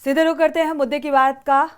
सीधे रुख करते हैं मुद्दे की बात का।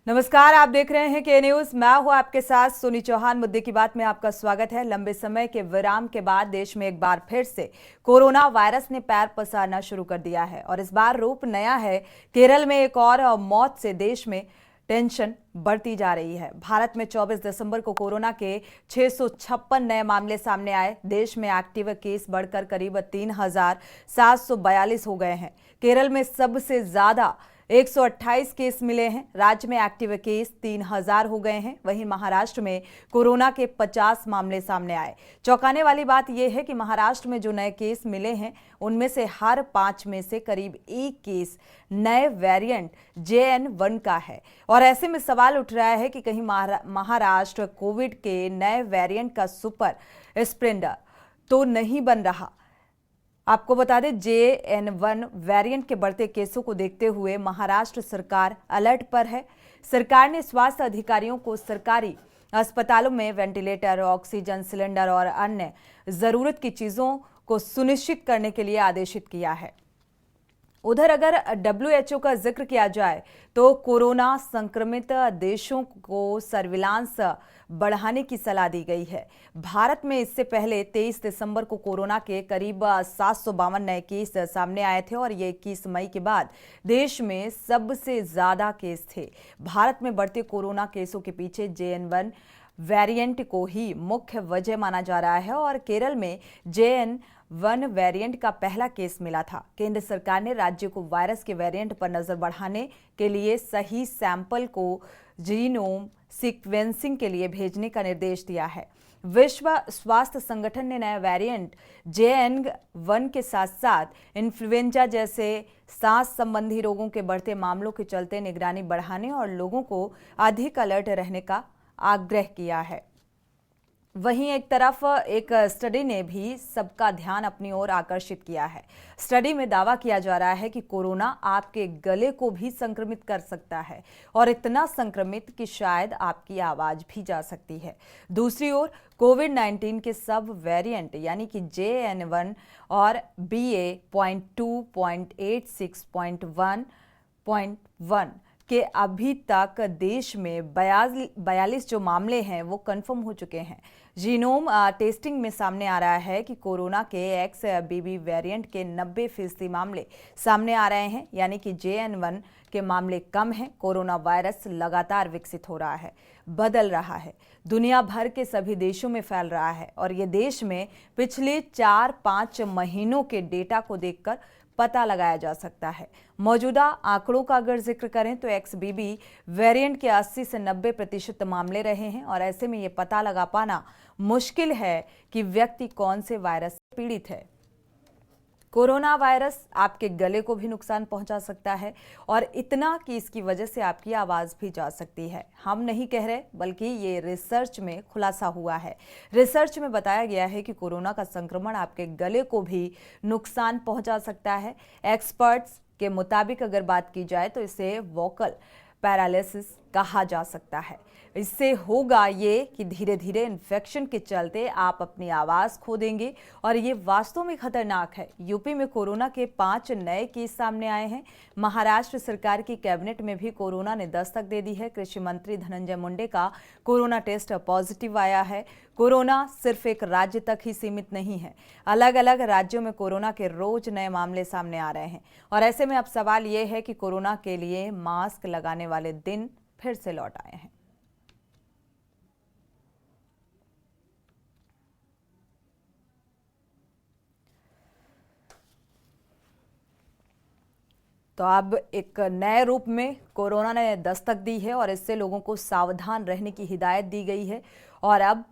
नमस्कार, आप देख रहे हैं के न्यूज। मैं हूं आपके साथ सोनी चौहान। मुद्दे की बात में आपका स्वागत है। लंबे समय के विराम के बाद देश में एक बार फिर से कोरोना वायरस ने पैर पसारना शुरू कर दिया है और इस बार रूप नया है। केरल में एक और मौत से देश में टेंशन बढ़ती जा रही है। भारत में 24 दिसंबर को कोरोना के 656 नए मामले सामने आए। देश में एक्टिव केस बढ़कर करीब 3742 हो गए हैं। केरल में सबसे ज्यादा 128 केस मिले हैं। राज्य में एक्टिव केस 3000 हो गए हैं। वहीं महाराष्ट्र में कोरोना के 50 मामले सामने आए। चौंकाने वाली बात यह है कि महाराष्ट्र में जो नए केस मिले हैं उनमें से हर 5 में से करीब 1 केस नए वेरिएंट JN1 का है। और ऐसे में सवाल उठ रहा है कि कहीं महाराष्ट्र कोविड के नए वेरिएंट का सुपर स्प्रेडर तो नहीं बन रहा। आपको बता दें, JN1 वेरिएंट के बढ़ते केसों को देखते हुए महाराष्ट्र सरकार अलर्ट पर है। सरकार ने स्वास्थ्य अधिकारियों को सरकारी अस्पतालों में वेंटिलेटर, ऑक्सीजन सिलेंडर और अन्य जरूरत की चीजों को सुनिश्चित करने के लिए आदेशित किया है। उधर अगर WHO का जिक्र किया जाए तो कोरोना संक्रमित देशों को सर्विलांस बढ़ाने की सलाह दी गई है। भारत में इससे पहले 23 दिसंबर को कोरोना के करीब 752 नए केस सामने आए थे और ये 21 मई के बाद देश में सबसे ज्यादा केस थे। भारत में बढ़ते कोरोना केसों के पीछे JN1 वेरिएंट को ही मुख्य वजह माना जा रहा है और केरल में JN1 वेरिएंट का पहला केस मिला था। केंद्र सरकार ने राज्य को वायरस के वेरिएंट पर नजर बढ़ाने के लिए सही सैंपल को जीनोम सीक्वेंसिंग के लिए भेजने का निर्देश दिया है। विश्व स्वास्थ्य संगठन ने नया वेरिएंट JN1 के साथ साथ इन्फ्लुएंजा जैसे सांस संबंधी रोगों के बढ़ते मामलों के चलते निगरानी बढ़ाने और लोगों को अधिक अलर्ट रहने का आग्रह किया है। वहीं एक तरफ एक स्टडी ने भी सबका ध्यान अपनी ओर आकर्षित किया है। स्टडी में दावा किया जा रहा है कि कोरोना आपके गले को भी संक्रमित कर सकता है और इतना संक्रमित कि शायद आपकी आवाज भी जा सकती है। दूसरी ओर कोविड-19 के सब वेरिएंट यानी कि JN1 और BA.2.86.1.1 के अभी तक देश में 42 जो मामले हैं वो कंफर्म हो चुके हैं। जीनोम टेस्टिंग में सामने आ रहा है कि कोरोना के XBB वेरिएंट के 90% मामले सामने आ रहे हैं, यानी कि JN1 के मामले कम हैं। कोरोना वायरस लगातार विकसित हो रहा है, बदल रहा है, दुनिया भर के सभी देशों में फैल रहा है और ये देश में पिछले 4-5 महीनों के डेटा को देखकर पता लगाया जा सकता है। मौजूदा आंकड़ों का अगर जिक्र करें तो XBB वेरिएंट के 80 से 90% मामले रहे हैं और ऐसे में ये पता लगा पाना मुश्किल है कि व्यक्ति कौन से वायरस से पीड़ित है। कोरोना वायरस आपके गले को भी नुकसान पहुंचा सकता है और इतना कि इसकी वजह से आपकी आवाज भी जा सकती है। हम नहीं कह रहे, बल्कि ये रिसर्च में खुलासा हुआ है। रिसर्च में बताया गया है कि कोरोना का संक्रमण आपके गले को भी नुकसान पहुंचा सकता है। एक्सपर्ट्स के मुताबिक अगर बात की जाए तो इसे वोकल पैरालिसिस कहा जा सकता है। इससे होगा ये कि धीरे धीरे इन्फेक्शन के चलते आप अपनी आवाज खो देंगे और ये वास्तव में खतरनाक है। यूपी में कोरोना के 5 नए केस सामने आए हैं। महाराष्ट्र सरकार की कैबिनेट में भी कोरोना ने दस्तक दे दी है। कृषि मंत्री धनंजय मुंडे का कोरोना टेस्ट पॉजिटिव आया है। कोरोना सिर्फ एक राज्य तक ही सीमित नहीं है, अलग अलग राज्यों में कोरोना के रोज नए मामले सामने आ रहे हैं और ऐसे में अब सवाल ये है कि कोरोना के लिए मास्क लगाने वाले दिन फिर से लौट आए हैं। तो अब एक नए रूप में कोरोना ने दस्तक दी है और इससे लोगों को सावधान रहने की हिदायत दी गई है और अब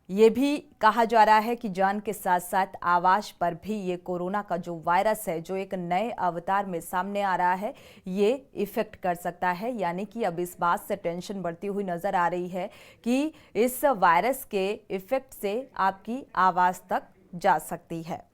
ये भी कहा जा रहा है कि जान के साथ साथ आवाज पर भी ये कोरोना का जो वायरस है, जो एक नए अवतार में सामने आ रहा है, ये इफेक्ट कर सकता है। यानी कि अब इस बात से टेंशन बढ़ती हुई नजर आ रही है कि इस वायरस के इफेक्ट से आपकी आवाज तक जा सकती है।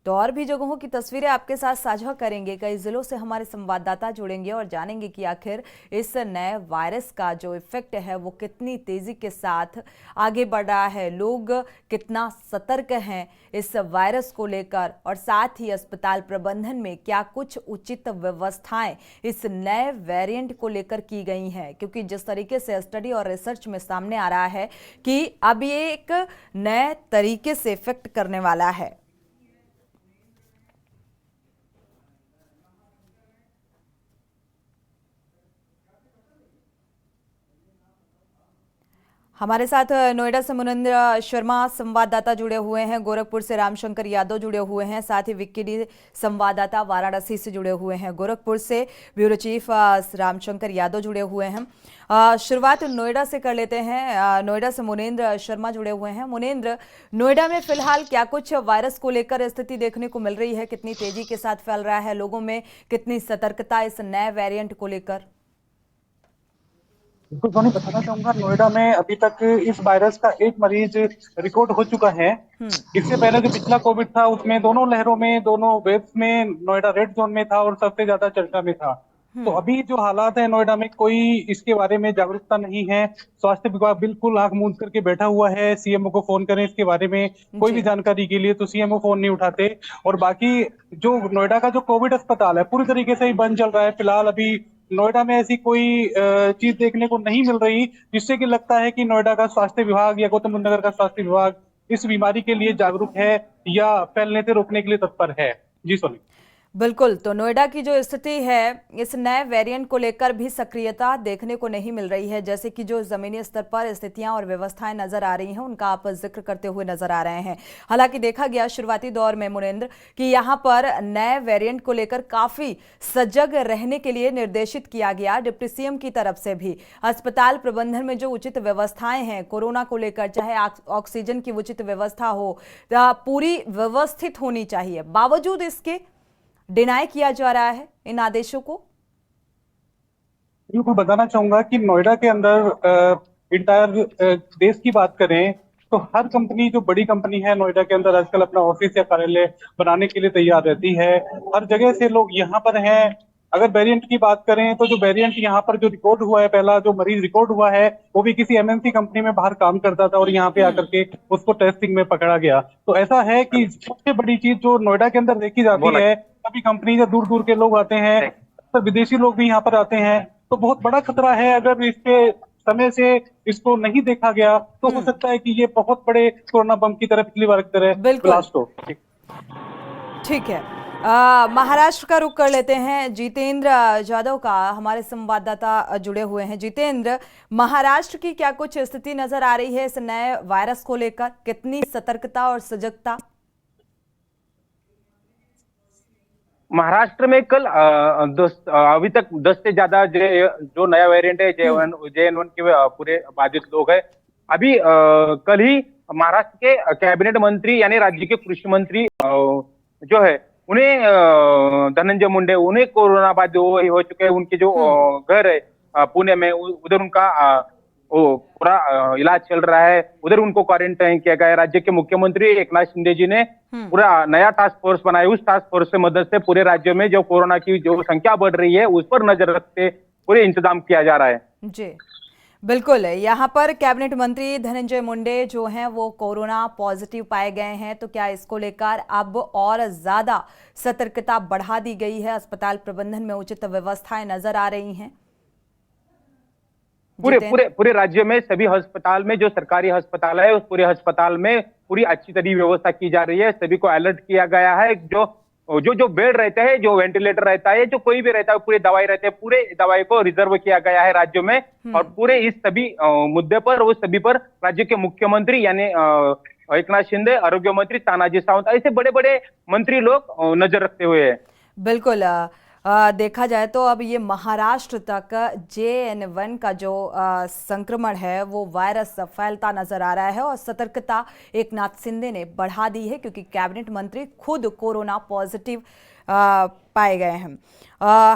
तो और भी जगहों की तस्वीरें आपके साथ साझा करेंगे। कई जिलों से हमारे संवाददाता जुड़ेंगे और जानेंगे कि आखिर इस नए वायरस का जो इफेक्ट है वो कितनी तेजी के साथ आगे बढ़ रहा है, लोग कितना सतर्क हैं इस वायरस को लेकर, और साथ ही अस्पताल प्रबंधन में क्या कुछ उचित व्यवस्थाएं इस नए वेरिएंट को लेकर की गई हैं। क्योंकि जिस तरीके से स्टडी और रिसर्च में सामने आ रहा है कि अब ये एक नए तरीके से इफेक्ट करने वाला है। हमारे साथ नोएडा से मुनिंद्र शर्मा संवाददाता जुड़े हुए हैं, गोरखपुर से रामशंकर यादव जुड़े हुए हैं, साथ ही विक्की संवाददाता वाराणसी से जुड़े हुए हैं। गोरखपुर से ब्यूरो चीफ रामशंकर यादव जुड़े हुए हैं। शुरुआत नोएडा से कर लेते हैं। नोएडा से मुनिंद्र शर्मा जुड़े हुए हैं। मुनिंद्र, नोएडा में फिलहाल क्या कुछ वायरस को लेकर स्थिति देखने को मिल रही है? कितनी तेजी के साथ फैल रहा है, लोगों में कितनी सतर्कता इस नए वेरिएंट को लेकर? बिल्कुल सोनी, बताना चाहूंगा नोएडा में अभी तक इस वायरस का एक मरीज रिकॉर्ड हो चुका है। इससे पहले जो पिछला कोविड था उसमें दोनों लहरों में, दोनों वेव्स में नोएडा रेड जोन में था और सबसे ज्यादा चर्चा में था। तो अभी जो हालात है नोएडा में, कोई इसके बारे में जागरूकता नहीं है। स्वास्थ्य विभाग बिल्कुल आंख मूंद करके बैठा हुआ है। सीएमओ को फोन करें इसके बारे में कोई भी जानकारी के लिए तो सीएमओ फोन नहीं उठाते। और बाकी जो नोएडा का जो कोविड अस्पताल है पूरी तरीके से ही बंद चल रहा है। फिलहाल अभी नोएडा में ऐसी कोई चीज देखने को नहीं मिल रही जिससे कि लगता है कि नोएडा का स्वास्थ्य विभाग या गौतम बुद्ध नगर का स्वास्थ्य विभाग इस बीमारी के लिए जागरूक है या फैलने से रोकने के लिए तत्पर है। जी सोनी। बिल्कुल, तो नोएडा की जो स्थिति है इस नए वेरिएंट को लेकर भी सक्रियता देखने को नहीं मिल रही है। जैसे कि जो जमीनी स्तर पर स्थितियां और व्यवस्थाएं नजर आ रही हैं उनका आप जिक्र करते हुए नजर आ रहे हैं। हालांकि देखा गया शुरुआती दौर में मुनिंद्र कि यहां पर नए वेरिएंट को लेकर काफी सजग रहने के लिए निर्देशित किया गया डिप्टी सीएम की तरफ से भी। अस्पताल प्रबंधन में जो उचित व्यवस्थाएं हैं कोरोना को लेकर, चाहे ऑक्सीजन की उचित व्यवस्था हो, पूरी व्यवस्थित होनी चाहिए, बावजूद इसके डिनाई किया जा रहा है इन आदेशों को। बिल्कुल बताना चाहूंगा कि नोएडा के अंदर इंटायर देश की बात करें तो हर कंपनी, जो बड़ी कंपनी है नोएडा के अंदर, आजकल अपना ऑफिस या कार्यालय बनाने के लिए तैयार रहती है। हर जगह से लोग यहाँ पर हैं। अगर वेरिएंट की बात करें तो जो वेरिएंट यहाँ पर जो रिकॉर्ड हुआ है, पहला जो मरीज रिकॉर्ड हुआ है वो भी किसी एमएनसी कंपनी में बाहर काम करता था और यहाँ पे आकर के उसको टेस्टिंग में पकड़ा गया। तो ऐसा है कि सबसे बड़ी चीज जो नोएडा के अंदर देखी जाती है, सभी कंपनी से दूर दूर के लोग आते हैं, तो विदेशी लोग भी यहाँ पर आते हैं। तो बहुत बड़ा खतरा है। अगर इसके समय से इसको नहीं देखा गया तो हो सकता है कि ये बहुत बड़े कोरोना बम की तरह पिछली बार की तरह ब्लास्ट हो। ठीक है, महाराष्ट्र का रुख कर लेते हैं। जितेंद्र जाधव का हमारे संवाददाता जुड़े हुए हैं। जितेंद्र, महाराष्ट्र की क्या कुछ स्थिति नजर आ रही है इस नए वायरस को लेकर? कितनी सतर्कता और सजगता? महाराष्ट्र में कल अभी तक 10 से ज्यादा जो नया वेरिएंट है JN1 के पूरे बाधित लोग हैं। अभी कल ही महाराष्ट्र के कैबिनेट मंत्री यानी राज्य के कृषि मंत्री जो है उन्हें धनंजय मुंडे, उन्हें कोरोना बाधित हो चुके हैं। उनके जो घर है पुणे में, उधर उनका पूरा इलाज चल रहा है। उधर उनको क्वारंटाइन किया गया है। राज्य के मुख्यमंत्री एकनाथ शिंदे जी ने पूरा नया टास्क फोर्स बनाई। उस टास्क फोर्स से मदद से पूरे राज्य में जो कोरोना की जो संख्या बढ़ रही है उस पर नजर रखते पूरे इंतजाम किया जा रहा है। जी बिल्कुल, यहाँ पर कैबिनेट मंत्री धनंजय मुंडे जो हैं वो कोरोना पॉजिटिव पाए गए हैं, तो क्या इसको लेकर अब और ज्यादा सतर्कता बढ़ा दी गई है? अस्पताल प्रबंधन में उचित व्यवस्थाएं नजर आ रही हैं? पूरे राज्य में सभी अस्पताल में, जो सरकारी अस्पताल है उस पूरे अस्पताल में पूरी अच्छी तरह व्यवस्था की जा रही है। सभी को अलर्ट किया गया है। जो बेड रहते हैं, जो वेंटिलेटर रहता है, जो कोई भी रहता है, पूरे दवाई रहते हैं, पूरे दवाई को रिजर्व किया गया है राज्य में। और पूरे इस सभी मुद्दे पर, उस सभी पर राज्य के मुख्यमंत्री यानी एकनाथ शिंदे, आरोग्य मंत्री तानाजी सावंत, ऐसे बड़े बड़े मंत्री लोग नजर रखते हुए हैं। बिल्कुल, देखा जाए तो अब ये महाराष्ट्र तक JN1 का जो संक्रमण है वो वायरस फैलता नजर आ रहा है और सतर्कता एकनाथ शिंदे ने बढ़ा दी है, क्योंकि कैबिनेट मंत्री खुद कोरोना पॉजिटिव पाए गए हैं।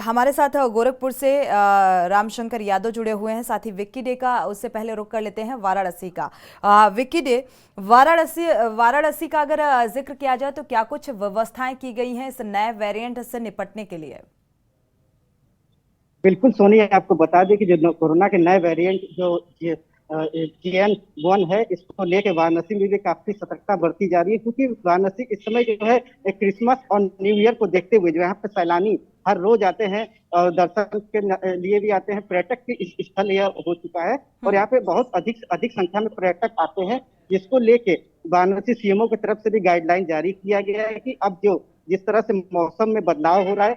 हमारे साथ गोरखपुर से रामशंकर यादव जुड़े हुए हैं, साथ ही विक्की डे का उससे पहले रुख कर लेते हैं वाराणसी का। विक्की डे, वाराणसी का अगर जिक्र किया जाए तो क्या कुछ व्यवस्थाएं की गई हैं इस नए वेरिएंट से निपटने के लिए? बिल्कुल सोनी, आपको बता दें कि जो कोरोना के नए वेरिएंट जो JN1 है, इसको लेके वाराणसी में भी काफी सतर्कता बरती जा रही है, क्योंकि वाराणसी इस समय जो है क्रिसमस और न्यू ईयर को देखते हुए जो यहाँ पे सैलानी हर रोज आते हैं और दर्शन के लिए भी आते हैं। पर्यटक की स्थल यह हो चुका है और यहाँ पे बहुत अधिक संख्या में पर्यटक आते हैं, जिसको लेके वाराणसी CMO की तरफ से भी गाइडलाइन जारी किया गया है कि अब जिस तरह से मौसम में बदलाव हो रहा है,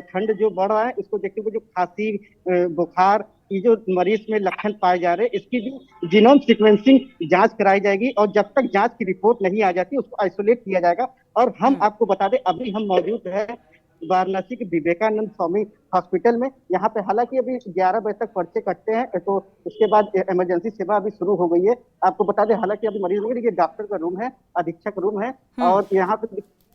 ठंड जो बढ़ रहा है, इसको देखते हुए जो खांसी, बुखार, ये जो मरीज में लक्षण पाए जा रहे हैं, इसकी भी जीनोम सीक्वेंसिंग जांच कराई जाएगी और जब तक जांच की रिपोर्ट नहीं आ जाती उसको आइसोलेट किया जाएगा। और हम आपको बता दें, अभी हम मौजूद है वाराणसी के विवेकानंद स्वामी हॉस्पिटल में। यहाँ पे हालांकि अभी 11 बजे तक पर्चे कटते हैं, तो उसके बाद इमरजेंसी सेवा अभी शुरू हो गई है। आपको बता दें, हालांकि अभी मरीजों के लिए डॉक्टर का रूम है, अधीक्षक रूम है और यहाँ पे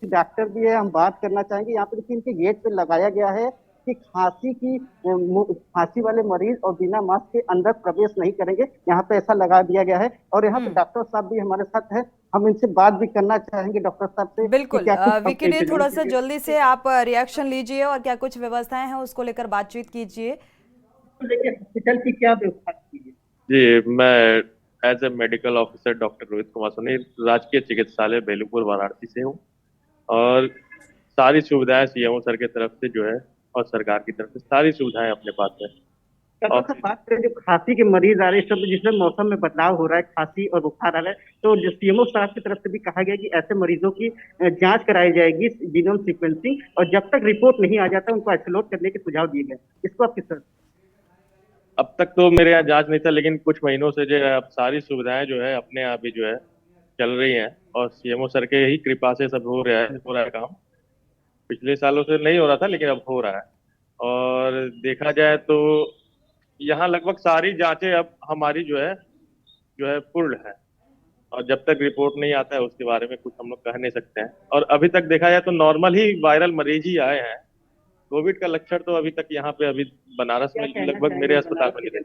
डॉक्टर भी है। हम बात करना चाहेंगे, यहाँ पे देखिए इनके गेट पे लगाया गया है कि खांसी वाले मरीज और बिना मास्क के अंदर प्रवेश नहीं करेंगे, यहाँ पे ऐसा लगा दिया गया है। और यहाँ पे डॉक्टर साहब भी हमारे साथ है, हम इनसे बात भी करना चाहेंगे डॉक्टर साहब से। बिल्कुल विक्की डे, थोड़ा सा जल्दी से आप रिएक्शन लीजिए और क्या कुछ व्यवस्थाएं हैं उसको लेकर बातचीत कीजिए। देखिए हॉस्पिटल की क्या व्यवस्था की? जी, मैं as a medical officer doctor Rohit Kumar Soni, राजकीय चिकित्सालय बेलूपुर वाराणसी से हूँ और सारी सुविधाएं CMO सर की तरफ से जो है और सरकार की तरफ से सारी सुविधाएं अपने पास है। और बात करें जो खांसी के मरीज आ रहे हैं, जिसमें मौसम में बदलाव हो रहा है, खांसी और बुखार आ रहा है, तो जो CMO साहब की तरफ से भी कहा गया कि ऐसे मरीजों की जांच कराई जाएगी, जीनोम सीक्वेंसिंग, और जब तक रिपोर्ट नहीं आ जाता उनको आइसोलेट करने के सुझाव दिए गए। इसको आप किस तरह? अब तक तो मेरे यहाँ जांच नहीं था, लेकिन कुछ महीनों से जो है अब सारी सुविधाएं जो है अपने आप ही जो है चल रही हैं और CMO सर के ही कृपा से सब हो रहा है काम। पिछले सालों से नहीं हो रहा था, लेकिन अब हो रहा है। और देखा जाए तो यहाँ लगभग सारी जांचें अब हमारी जो है पूर्ण है और जब तक रिपोर्ट नहीं आता है उसके बारे में कुछ हम लोग कह नहीं सकते हैं। और अभी तक देखा जाए तो नॉर्मल ही वायरल मरीज ही आए हैं। कोविड का लक्षण तो अभी तक यहाँ पे अभी बनारस में लगभग मेरे अस्पताल में नहीं।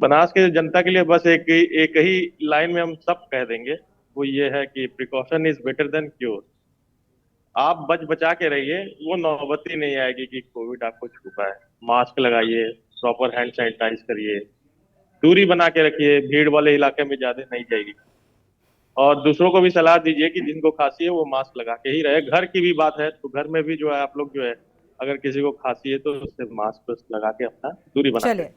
बनारस के जनता के लिए बस एक ही लाइन में हम सब कह देंगे, वो ये है कि precaution is better than cure. आप बचा के रहिए, वो नौबत ही नहीं आएगी कि कोविड आपको छू पाए। मास्क लगाइए, प्रॉपर हैंड सैनिटाइज करिए, दूरी बना के रखिए, भीड़ वाले इलाके में ज्यादा नहीं जाएगी। और दूसरों को भी सलाह दीजिए कि जिनको खांसी है वो मास्क लगा के ही रहे। घर की भी बात है तो घर में भी जो है आप लोग जो है अगर किसी को खांसी है तो उससे मास्क लगा के अपना दूरी बना। चलिए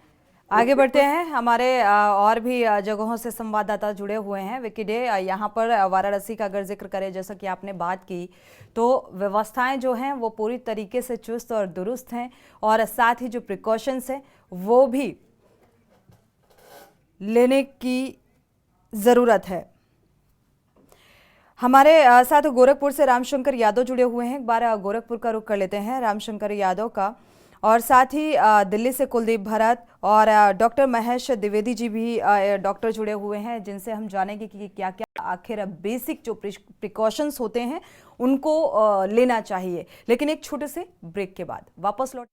आगे बढ़ते हैं। हमारे और भी जगहों से संवाददाता जुड़े हुए हैं। विक्की डे, यहाँ पर वाराणसी का अगर जिक्र करें, जैसा कि आपने बात की, तो व्यवस्थाएं जो हैं वो पूरी तरीके से चुस्त और दुरुस्त हैं और साथ ही जो प्रिकॉशंस हैं वो भी लेने की ज़रूरत है। हमारे साथ गोरखपुर से रामशंकर यादव जुड़े हुए हैं। एक बार गोरखपुर का रुख कर लेते हैं रामशंकर यादव का, और साथ ही दिल्ली से कुलदीप भरत और डॉक्टर महेश द्विवेदी जी भी डॉक्टर जुड़े हुए हैं, जिनसे हम जानेंगे कि क्या क्या आखिर बेसिक जो प्रिकॉशंस होते हैं उनको लेना चाहिए। लेकिन एक छोटे से ब्रेक के बाद वापस लौट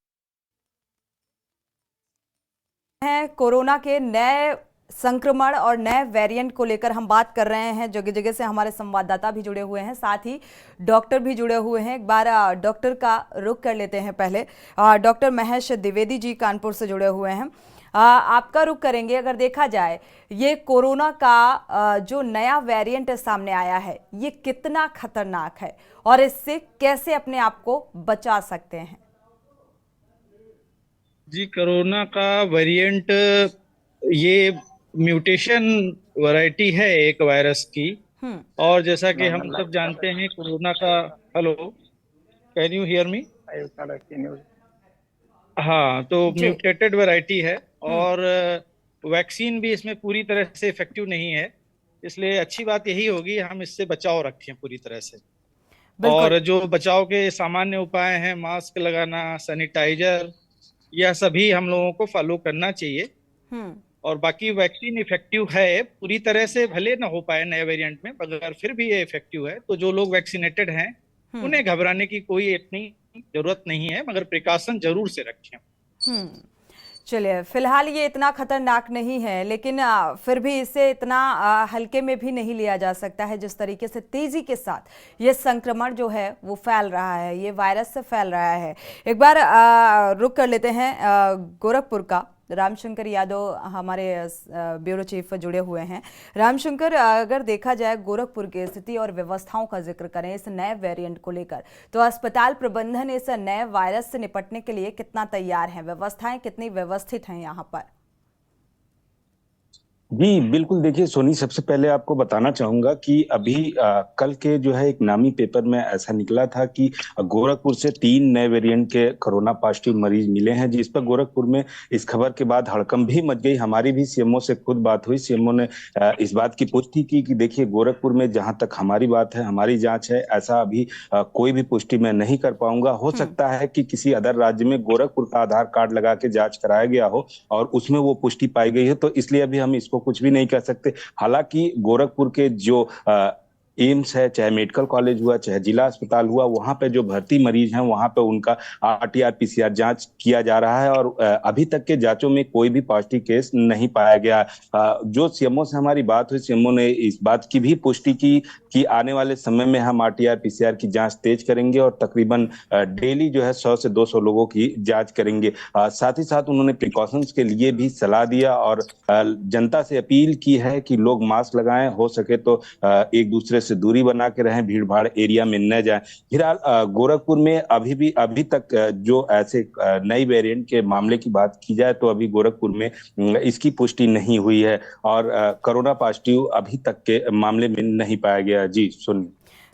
हैं। कोरोना के नए संक्रमण और नए वेरिएंट को लेकर हम बात कर रहे हैं। जगह जगह से हमारे संवाददाता भी जुड़े हुए हैं, साथ ही डॉक्टर भी जुड़े हुए हैं। एक बार डॉक्टर का रुख कर लेते हैं। पहले डॉक्टर महेश द्विवेदी जी कानपुर से जुड़े हुए हैं। आपका रुख करेंगे। अगर देखा जाए ये कोरोना का जो नया वेरिएंट सामने आया है, ये कितना खतरनाक है और इससे कैसे अपने आप को बचा सकते हैं? जी, कोरोना का वेरिएंट ये म्यूटेशन वैरायटी है एक वायरस की, और जैसा कि हम सब जानते हैं कोरोना का, hello can you hear me? हाँ, तो म्यूटेटेड वैरायटी है और वैक्सीन भी इसमें पूरी तरह से इफेक्टिव नहीं है, इसलिए अच्छी बात यही होगी हम इससे बचाव रखें पूरी तरह से। और जो बचाव के सामान्य उपाय हैं, मास्क लगाना, सैनिटाइजर, यह सभी हम लोगों को फॉलो करना चाहिए। और बाकी वैक्सीन इफेक्टिव है पूरी तरह से, भले ना हो पाए नए वेरिएंट में, मगर फिर भी ये इफेक्टिव है। तो जो लोग वैक्सीनेटेड हैं उन्हें घबराने की कोई इतनी जरूरत नहीं है, मगर प्रिकॉशन जरूर से रखें। चलिए, फिलहाल ये इतना खतरनाक नहीं है, लेकिन फिर भी इसे इतना हल्के में भी नहीं लिया जा सकता है। जिस तरीके से तेजी के साथ ये संक्रमण जो है वो फैल रहा है, ये वायरस से फैल रहा है। एक बार रुक कर लेते हैं गोरखपुर का। रामशंकर यादव हमारे ब्यूरो चीफ जुड़े हुए हैं। रामशंकर, अगर देखा जाए गोरखपुर की स्थिति और व्यवस्थाओं का जिक्र करें इस नए वेरिएंट को लेकर, तो अस्पताल प्रबंधन इस नए वायरस से निपटने के लिए कितना तैयार है? व्यवस्थाएं कितनी व्यवस्थित हैं यहाँ पर? जी बिल्कुल, देखिए सोनी, सबसे पहले आपको बताना चाहूंगा कि अभी कल के जो है एक नामी पेपर में ऐसा निकला था कि गोरखपुर से 3 नए वेरिएंट के कोरोना पॉजिटिव मरीज मिले हैं, जिस पर गोरखपुर में इस खबर के बाद हड़कंप भी मच गई। हमारी भी सीएमओ से खुद बात हुई। सीएमओ ने इस बात की पुष्टि की कि देखिए, गोरखपुर में जहां तक हमारी बात है, हमारी जांच है, ऐसा अभी कोई भी पुष्टि मैं नहीं कर पाऊंगा। हो सकता है कि किसी अदर राज्य में गोरखपुर का आधार कार्ड लगा के जांच कराया गया हो और उसमें वो पुष्टि पाई गई है, तो इसलिए अभी हम इसको कुछ भी नहीं कह सकते। हालांकि गोरखपुर के जो एम्स है, चाहे मेडिकल कॉलेज हुआ, चाहे जिला अस्पताल हुआ, वहां पे जो भर्ती मरीज हैं वहां पे उनका आरटीआर पीसीआर जांच किया जा रहा है और अभी तक के जांचों में कोई भी पॉजिटिव केस नहीं पाया गया। जो सीएमओ से हमारी बात हुई, सीएमओ ने इस बात की भी पुष्टि की कि आने वाले समय में हम आरटीआर पीसीआर की जांच तेज करेंगे और तकरीबन डेली जो है 100 से 200 लोगों की जांच करेंगे। साथ ही साथ उन्होंने प्रिकॉशंस के लिए भी सलाह दिया और जनता से अपील की है कि लोग मास्क लगाएं, हो सके तो एक दूसरे से दूरी बना के रहें, भीड़ भाड़ एरिया में न जाएं। फिलहाल गोरखपुर में अभी तक जो ऐसे नई वेरिएंट के मामले की बात की जाए तो अभी गोरखपुर में इसकी पुष्टि नहीं हुई है और कोरोना पॉजिटिव अभी तक के मामले में नहीं पाया गया। जी सुनिए।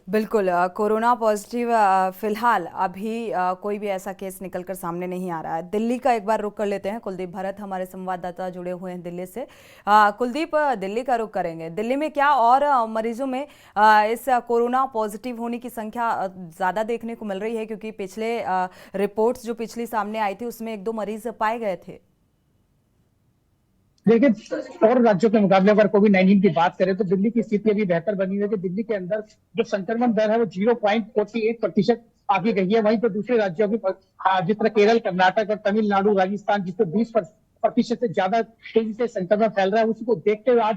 बिल्कुल, कोरोना पॉजिटिव फिलहाल अभी कोई भी ऐसा केस निकलकर सामने नहीं आ रहा है। दिल्ली का एक बार रुख कर लेते हैं। कुलदीप भरत हमारे संवाददाता जुड़े हुए हैं दिल्ली से। कुलदीप, दिल्ली का रुख करेंगे। दिल्ली में क्या और मरीजों में इस कोरोना पॉजिटिव होने की संख्या ज़्यादा देखने को मिल रही है? क्योंकि पिछले रिपोर्ट्स जो पिछली सामने आई थी उसमें 1-2 मरीज पाए गए थे। देखिए, और राज्यों के मुकाबले अगर कोविड-19 की बात करें तो दिल्ली की स्थिति अभी बेहतर बनी हुई है कि दिल्ली के अंदर जो संक्रमण दर है वो 0.48% आगे गई है। वहीं पर दूसरे राज्यों की जिस तरह केरल, कर्नाटक और तमिलनाडु, राजस्थान, जिससे 20% से ज्यादा तेजी से संक्रमण फैल रहा है, उसको देखते हुए आज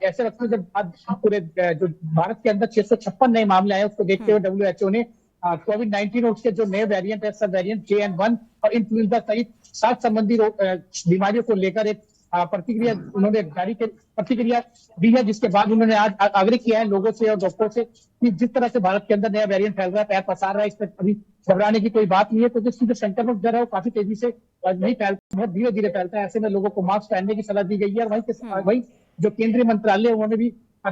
ऐसे वक्त में जब आज पूरे जो भारत के अंदर 656 नए मामले आए, उसको देखते हुए WHO ने कोविड-19 और उसके जो नए वेरिएंट है, सब वेरिएंट JN1 और इन्फ्लुएंजा सहित 7 संबंधी बीमारियों को लेकर एक प्रतिक्रिया दी है, जिसके बाद उन्होंने आज आग्रह किया है लोगों से और डॉक्टरों से कि जिस तरह से भारत के अंदर नया वेरिएंट फैल रहा है, पैर पसार रहा है, इस पर अभी घबराने की कोई बात नहीं है, क्योंकि इसकी जो संक्रमण दर है वो काफी तेजी से नहीं फैलता, बहुत धीरे धीरे फैलता है। ऐसे में लोगों को मास्क पहनने की सलाह दी गई है। वही जो केंद्रीय मंत्रालय है उन्होंने भी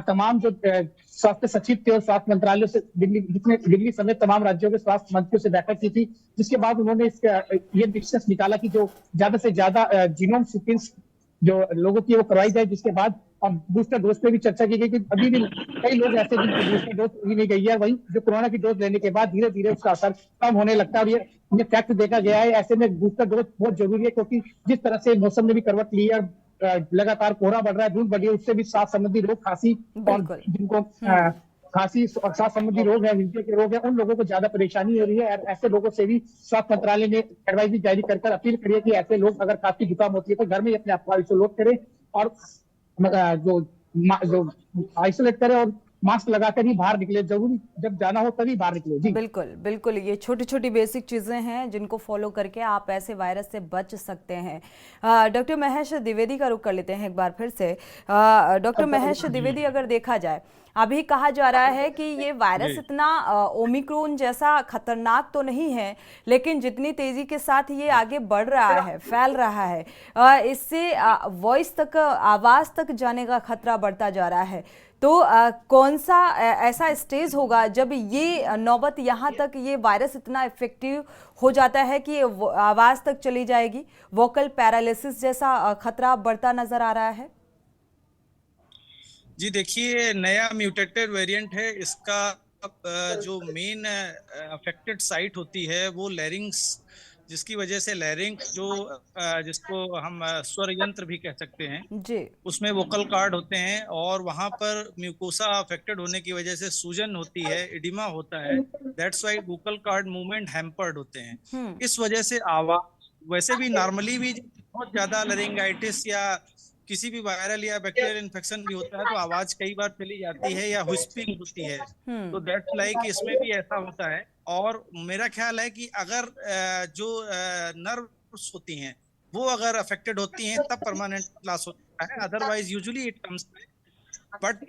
तमाम जो स्वास्थ्य सचिव थे और स्वास्थ्य मंत्रालयों से दिल्ली समेत तमाम राज्यों के स्वास्थ्य मंत्रियों से बैठक की थी, जिसके बाद उन्होंने ये निष्कर्ष निकाला कि जो ज्यादा से ज्यादा जीनोम सीक्वेंस जो लोगों की वो करवाई जाए, जिसके बाद अब बूस्टर डोज पे भी चर्चा की गई कि अभी भी कई लोग ऐसे जिनकी बूस्टर डोज ली नहीं गई है। वही जो कोरोना की डोज लेने के बाद धीरे धीरे उसका असर कम होने लगता है और ये फैक्ट देखा गया है। ऐसे में बूस्टर डोज बहुत जरूरी है, क्योंकि जिस तरह से मौसम ने भी करवट ली है, लगातार कोहरा बढ़ रहा है, धूप बढ़ रही है, उससे भी सांस संबंधी रोग, खांसी और जिनको खांसी और सांस संबंधी रोग है, हृदय के रोग है, उन लोगों को ज्यादा परेशानी हो रही है। ऐसे लोगों से भी स्वास्थ्य मंत्रालय ने एडवाइजरी जारी कर अपील करी है कि ऐसे लोग अगर खांसी जुकाम होती है तो घर में ही अपने आप को आइसोलेट करें और जो आइसोलेट करें और मास्क लगाकर ही बाहर निकले, जरूरी जब जाना हो तभी बाहर निकले। जी बिल्कुल बिल्कुल, ये छोटी छोटी बेसिक चीजें हैं जिनको फॉलो करके आप ऐसे वायरस से बच सकते हैं। डॉक्टर महेश द्विवेदी का रुख कर लेते हैं एक बार फिर से। डॉक्टर महेश द्विवेदी, अगर देखा जाए अभी कहा जा रहा है कि ये वायरस इतना ओमिक्रॉन जैसा खतरनाक तो नहीं है, लेकिन जितनी तेजी के साथ ये आगे बढ़ रहा है, फैल रहा है, इससे वॉइस तक, आवाज तक जाने का खतरा बढ़ता जा रहा है। तो कौन सा ऐसा स्टेज होगा जब ये नौबत यहाँ तक ये वायरस इतना इफेक्टिव हो जाता है कि आवाज तक चली जाएगी, वोकल पैरालिसिस जैसा खतरा बढ़ता नजर आ रहा है? जी देखिए, नया म्यूटेटेड वेरिएंट है, इसका जो मेन अफेक्टेड साइट होती है वो लैरिंग्स जिसकी वजह से लैरिंग जो जिसको हम स्वर यंत्र भी कह सकते हैं, जी। उसमें वोकल कार्ड होते हैं और वहां पर म्यूकोसा अफेक्टेड होने की वजह से सूजन होती है, एडिमा होता है। That's why vocal card movement hampered होते हैं। इस वजह से आवाज वैसे भी नॉर्मली भी बहुत ज्यादा लरिंगाइटिस या किसी भी वायरल या बैक्टीरियल इन्फेक्शन भी होता है तो आवाज कई बार चली जाती है या हुस्पिंग होती है। तो दैट्स लाइक इसमें भी ऐसा होता है। और मेरा ख्याल है कि अगर जो नर्व्स होती हैं वो अगर अफेक्टेड होती हैं तब परमानेंट लॉस होता है, otherwise usually it comes but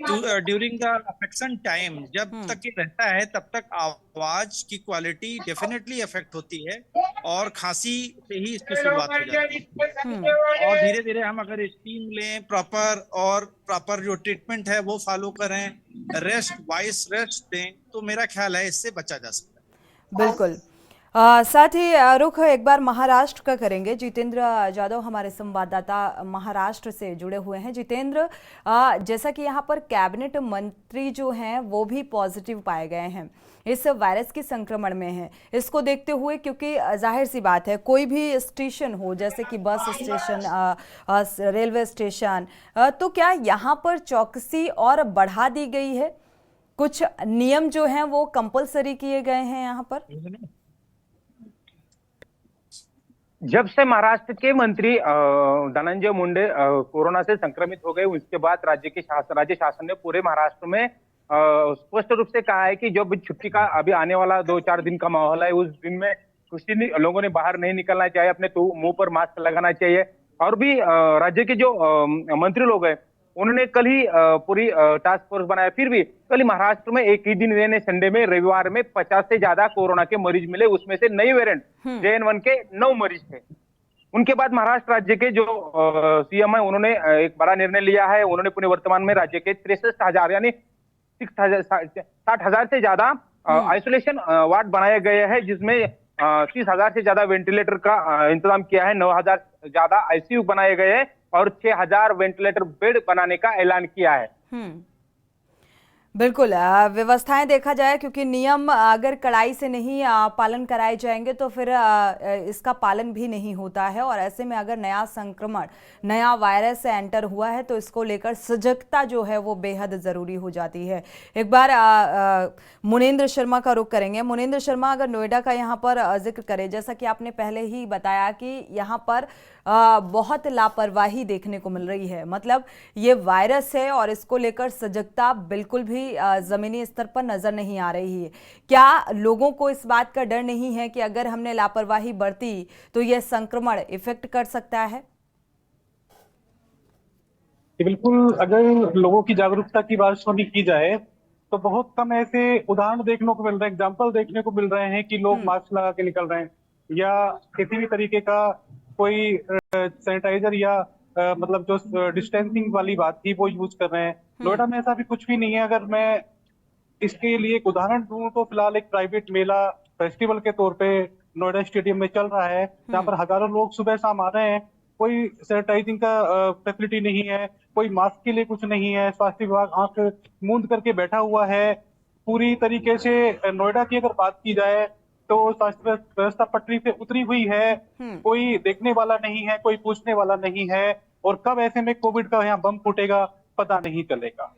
during the affection time जब तक ये रहता है तब तक आवाज की क्वालिटी डेफिनेटली अफेक्ट होती है और खांसी से ही इसकी शुरुआत हो जाती है। और धीरे धीरे हम अगर स्टीम लें प्रॉपर जो ट्रीटमेंट है वो फॉलो करें, रेस्ट वाइस रेस्ट दें, तो मेरा ख्याल है इससे बचा जा सकता है। बिल्कुल। साथ ही रुख एक बार महाराष्ट्र का करेंगे। जितेंद्र जादव हमारे संवाददाता महाराष्ट्र से जुड़े हुए हैं। जितेंद्र, जैसा कि यहाँ पर कैबिनेट मंत्री जो हैं वो भी पॉजिटिव पाए गए हैं, इस वायरस के संक्रमण में है। इसको देखते हुए, क्योंकि जाहिर सी बात है कोई भी स्टेशन हो जैसे कि बस स्टेशन, रेलवे स्टेशन, तो क्या यहाँ पर चौकसी और बढ़ा दी गई है? कुछ नियम जो हैं वो कंपलसरी किए गए हैं यहाँ पर? जब से महाराष्ट्र के मंत्री धनंजय मुंडे कोरोना से संक्रमित हो गए, उसके बाद राज्य शासन ने पूरे महाराष्ट्र में स्पष्ट रूप से कहा है कि जो भी छुट्टी का अभी आने वाला 2-4 दिन का माहौल है, उस दिन में कुछ दिन लोगों ने बाहर नहीं निकलना चाहिए, अपने मुंह पर मास्क लगाना चाहिए। और भी राज्य के जो मंत्री लोग हैं उन्होंने कल ही पूरी टास्क फोर्स बनाया। फिर भी कल ही महाराष्ट्र में एक ही दिन यानी संडे में, रविवार में 50 से ज्यादा कोरोना के मरीज मिले। उसमें से नई वेरिएंट JN1 के 9 मरीज थे। उनके बाद महाराष्ट्र राज्य के जो सीएम है उन्होंने एक बड़ा निर्णय लिया है। उन्होंने पुणे वर्तमान में राज्य के 63,000 यानी 60,000 से ज्यादा आइसोलेशन वार्ड बनाए गए हैं, जिसमें 30,000 से ज्यादा वेंटिलेटर का इंतजाम किया है, 9,000 ज्यादा ICU बनाए गए हैं और 6,000 वेंटिलेटर बेड बनाने का ऐलान किया है। बिल्कुल। व्यवस्थाएं देखा जाए, क्योंकि नियम अगर कड़ाई से नहीं पालन कराए जाएंगे तो फिर इसका पालन भी नहीं होता है। और ऐसे में अगर नया संक्रमण, नया वायरस एंटर हुआ है तो इसको लेकर सजगता जो है वो बेहद ज़रूरी हो जाती है। एक बार मुनेंद्र शर्मा का रुख करेंगे। मुनेंद्र शर्मा, अगर नोएडा का यहाँ पर जिक्र करें, जैसा कि आपने पहले ही बताया कि यहाँ पर बहुत लापरवाही देखने को मिल रही है, मतलब ये वायरस है और इसको लेकर सजगता बिल्कुल भी जमीनी स्तर पर नजर नहीं आ रही है। क्या लोगों को इस बात का डर नहीं है कि अगर हमने लापरवाही बरती तो यह संक्रमण इफेक्ट कर सकता है? बिल्कुल, अगर लोगों की जागरूकता की बात की जाए तो बहुत कम ऐसे उदाहरण देखने को मिल रहे हैं, एग्जाम्पल देखने को मिल रहे हैं कि लोग मास्क लगा के निकल रहे हैं या किसी भी तरीके का कोई सैनिटाइजर या मतलब जो डिस्टेंसिंग वाली बात थी वो यूज कर रहे हैं। नोएडा में ऐसा भी कुछ भी नहीं है। अगर मैं इसके लिए एक उदाहरण दूं तो फिलहाल एक प्राइवेट मेला फेस्टिवल के तौर पे नोएडा स्टेडियम में चल रहा है, जहाँ पर हजारों लोग सुबह शाम आ रहे हैं। कोई सैनिटाइजिंग का फैसिलिटी नहीं है, कोई मास्क के लिए कुछ नहीं है। स्वास्थ्य विभाग आंख मूंद करके बैठा हुआ है। पूरी तरीके से नोएडा की अगर बात की जाए तो स्वास्थ्य व्यवस्था पटरी से उतरी हुई है। कोई देखने वाला नहीं है, कोई पूछने वाला नहीं है, और कब ऐसे में कोविड का यहाँ बम फूटेगा पता नहीं चलेगा।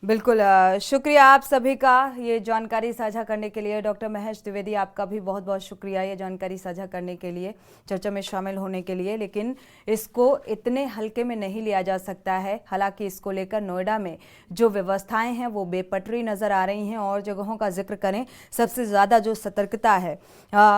बिल्कुल। शुक्रिया आप सभी का ये जानकारी साझा करने के लिए। डॉक्टर महेश द्विवेदी, आपका भी बहुत बहुत शुक्रिया ये जानकारी साझा करने के लिए, चर्चा में शामिल होने के लिए। लेकिन इसको इतने हल्के में नहीं लिया जा सकता है। हालांकि इसको लेकर नोएडा में जो व्यवस्थाएं हैं वो बेपटरी नज़र आ रही हैं। और जगहों का जिक्र करें, सबसे ज़्यादा जो सतर्कता है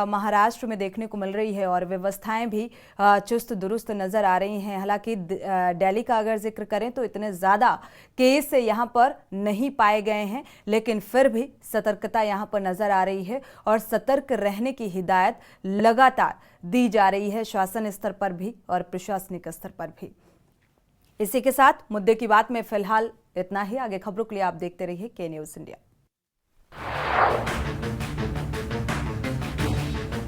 महाराष्ट्र में देखने को मिल रही है और व्यवस्थाएँ भी चुस्त दुरुस्त नज़र आ रही हैं। हालांकि दिल्ली का अगर जिक्र करें तो इतने ज़्यादा केस यहाँ पर नहीं पाए गए हैं, लेकिन फिर भी सतर्कता यहां पर नजर आ रही है और सतर्क रहने की हिदायत लगातार दी जा रही है, शासन स्तर पर भी और प्रशासनिक स्तर पर भी। इसी के साथ मुद्दे की बात में फिलहाल इतना ही। आगे खबरों के लिए आप देखते रहिए के न्यूज़ इंडिया।